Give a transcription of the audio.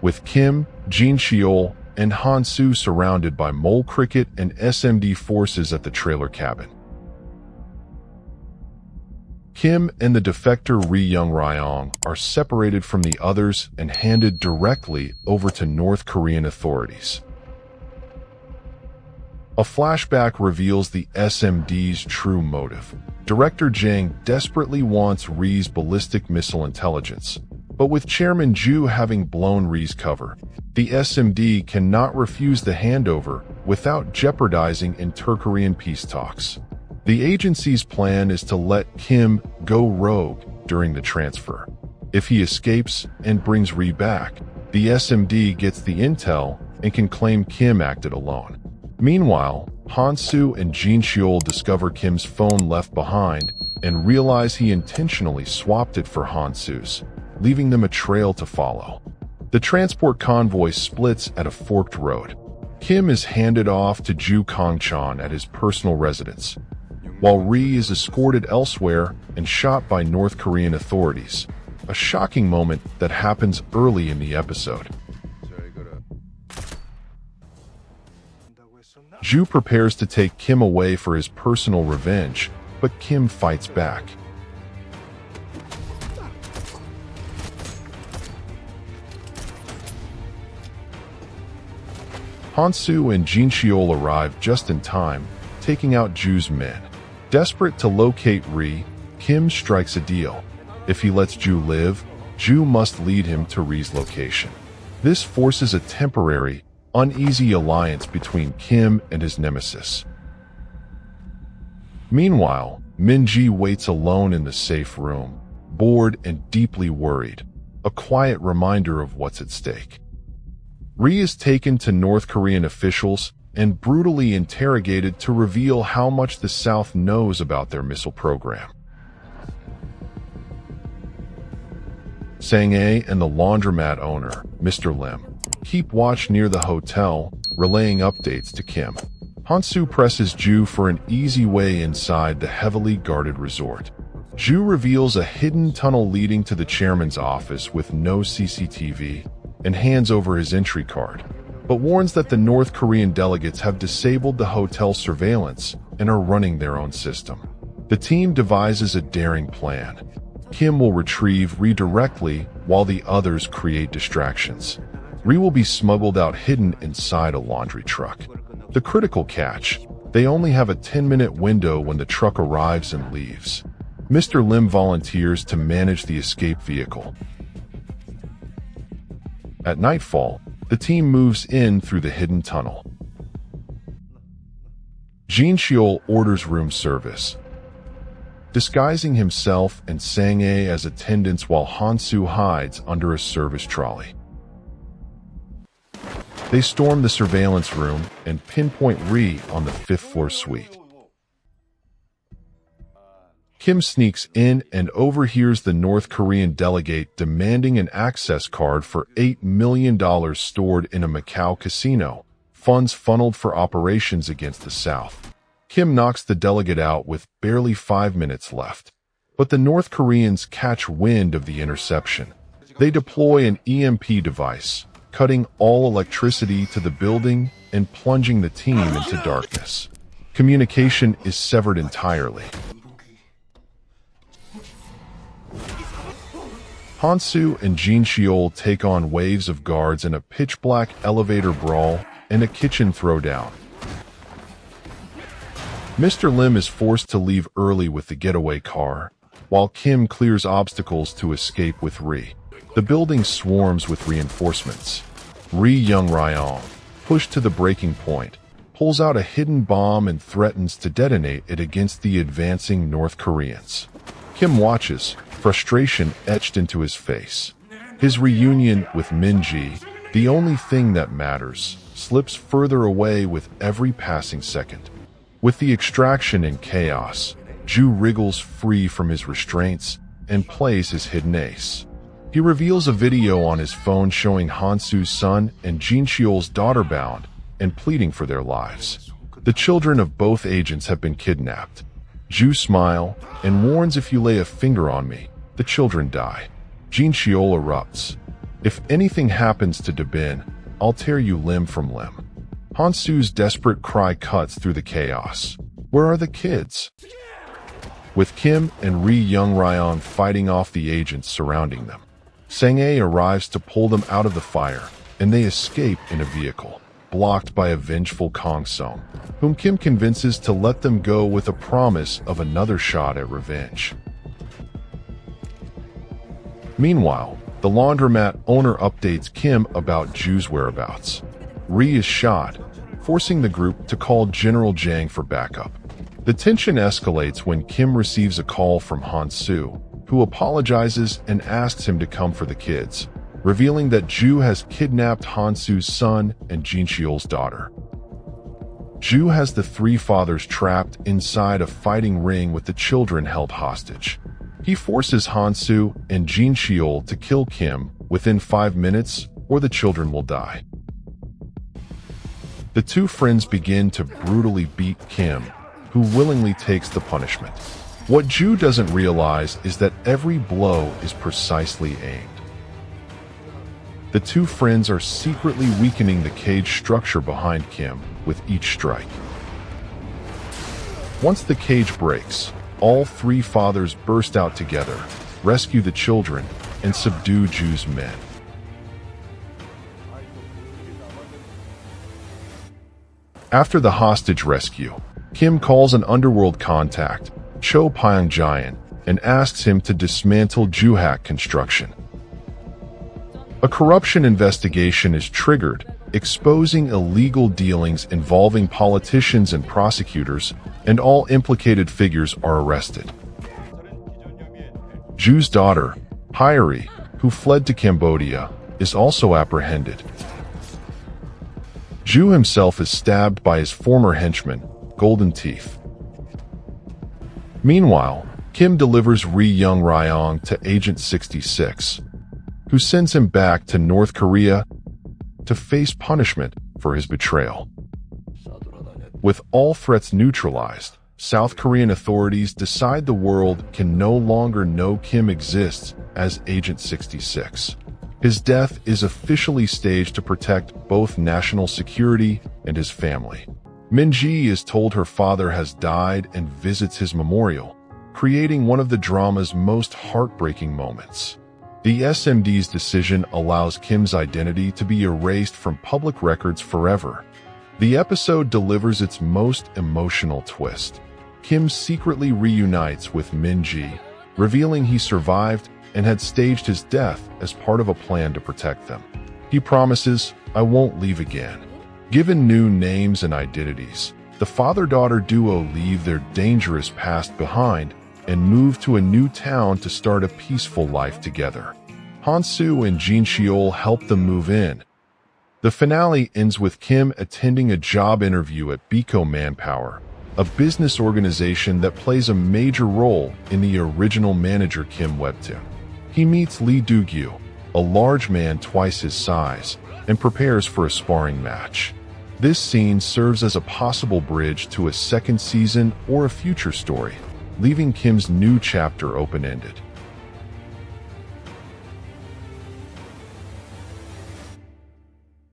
with Kim, Jin Cheol, and Han Soo surrounded by Mole Cricket and SMD forces at the trailer cabin. Kim and the defector Ri Young-ryong are separated from the others and handed directly over to North Korean authorities. A flashback reveals the SMD's true motive. Director Jang desperately wants Ri's ballistic missile intelligence, but with Chairman Ju having blown Ri's cover, the SMD cannot refuse the handover without jeopardizing inter-Korean peace talks. The agency's plan is to let Kim go rogue during the transfer. If he escapes and brings Ri back, the SMD gets the intel and can claim Kim acted alone. Meanwhile, Han Soo and Jin Cheol discover Kim's phone left behind and realize he intentionally swapped it for Han Soo's, leaving them a trail to follow. The transport convoy splits at a forked road. Kim is handed off to Ju Kong-chan at his personal residence, while Ri is escorted elsewhere and shot by North Korean authorities, a shocking moment that happens early in the episode. Ju prepares to take Kim away for his personal revenge, but Kim fights back. Han Soo and Jin Cheol arrive just in time, taking out Ju's men. Desperate to locate Ri, Kim strikes a deal. If he lets Ju live, Ju must lead him to Ri's location. This forces a temporary, uneasy alliance between Kim and his nemesis. Meanwhile, Min-ji waits alone in the safe room, bored and deeply worried, a quiet reminder of what's at stake. Ri is taken to North Korean officials and brutally interrogated to reveal how much the South knows about their missile program. Sang-ae and the laundromat owner, Mr. Lim, keep watch near the hotel, relaying updates to Kim. Han Soo presses Ju for an easy way inside the heavily guarded resort. Ju reveals a hidden tunnel leading to the chairman's office with no CCTV and hands over his entry card, but warns that the North Korean delegates have disabled the hotel's surveillance and are running their own system. The team devises a daring plan. Kim will retrieve Ri directly while the others create distractions. Ri will be smuggled out hidden inside a laundry truck. The critical catch: they only have a 10-minute window when the truck arrives and leaves. Mr. Lim volunteers to manage the escape vehicle. At nightfall, the team moves in through the hidden tunnel. Jin Cheol orders room service, disguising himself and Sang-ae as attendants while Han Soo hides under a service trolley. They storm the surveillance room and pinpoint Ri on the 5th floor suite. Kim sneaks in and overhears the North Korean delegate demanding an access card for $8 million stored in a Macau casino, funds funneled for operations against the South. Kim knocks the delegate out with barely 5 minutes left, but the North Koreans catch wind of the interception. They deploy an EMP device, cutting all electricity to the building and plunging the team into darkness. Communication is severed entirely. Han Soo and Jin Cheol take on waves of guards in a pitch-black elevator brawl and a kitchen throwdown. Mr. Lim is forced to leave early with the getaway car, while Kim clears obstacles to escape with Ri. The building swarms with reinforcements. Ri Young-ryong, pushed to the breaking point, pulls out a hidden bomb and threatens to detonate it against the advancing North Koreans. Kim watches, frustration etched into his face. His reunion with Min-ji, the only thing that matters, slips further away with every passing second. With the extraction and chaos, Ju wriggles free from his restraints and plays his hidden ace. He reveals a video on his phone showing Han Soo's son and Jin Cheol's daughter bound and pleading for their lives. The children of both agents have been kidnapped. Ju smiles and warns, "If you lay a finger on me, the children die." Jin Cheol erupts. If anything happens to Dabin, I'll tear you limb from limb. Hansu's desperate cry cuts through the chaos. Where are the kids? With Kim and Ri Young Ryan fighting off the agents surrounding them, Sang-ae arrives to pull them out of the fire, and they escape in a vehicle, blocked by a vengeful Kang Song, whom Kim convinces to let them go with a promise of another shot at revenge. Meanwhile, the laundromat owner updates Kim about Ju's whereabouts. Ri is shot, forcing the group to call General Jang for backup. The tension escalates when Kim receives a call from Hansu, who apologizes and asks him to come for the kids, revealing that Ju has kidnapped Hansu's son and Jin Cheol's daughter. Ju has the three fathers trapped inside a fighting ring with the children held hostage. He forces Hansu and Jin Cheol to kill Kim within 5 minutes, or the children will die. The two friends begin to brutally beat Kim, who willingly takes the punishment. What Ju doesn't realize is that every blow is precisely aimed. The two friends are secretly weakening the cage structure behind Kim with each strike. Once the cage breaks, all three fathers burst out together, rescue the children, and subdue Ju's men. After the hostage rescue, Kim calls an underworld contact, Cho Pyong-jian, and asks him to dismantle Juhack construction. A corruption investigation is triggered, exposing illegal dealings involving politicians and prosecutors, and all implicated figures are arrested. Ju's daughter, Hyori, who fled to Cambodia, is also apprehended. Ju himself is stabbed by his former henchman, Golden Teeth. Meanwhile, Kim delivers Ri Young Ryan to Agent 66, who sends him back to North Korea to face punishment for his betrayal. With all threats neutralized, South Korean authorities decide the world can no longer know Kim exists as Agent 66. His death is officially staged to protect both national security and his family. Min-ji is told her father has died and visits his memorial, creating one of the drama's most heartbreaking moments. The SMD's decision allows Kim's identity to be erased from public records forever. The episode delivers its most emotional twist. Kim secretly reunites with Min-ji, revealing he survived and had staged his death as part of a plan to protect them. He promises, "I won't leave again." Given new names and identities, the father-daughter duo leave their dangerous past behind and move to a new town to start a peaceful life together. Hansu and Jin Cheol help them move in. The finale ends with Kim attending a job interview at Biko Manpower, a business organization that plays a major role in the original Manager Kim webtoon. He meets Lee Do-gyu, a large man twice his size, and prepares for a sparring match. This scene serves as a possible bridge to a second season or a future story, leaving Kim's new chapter open-ended.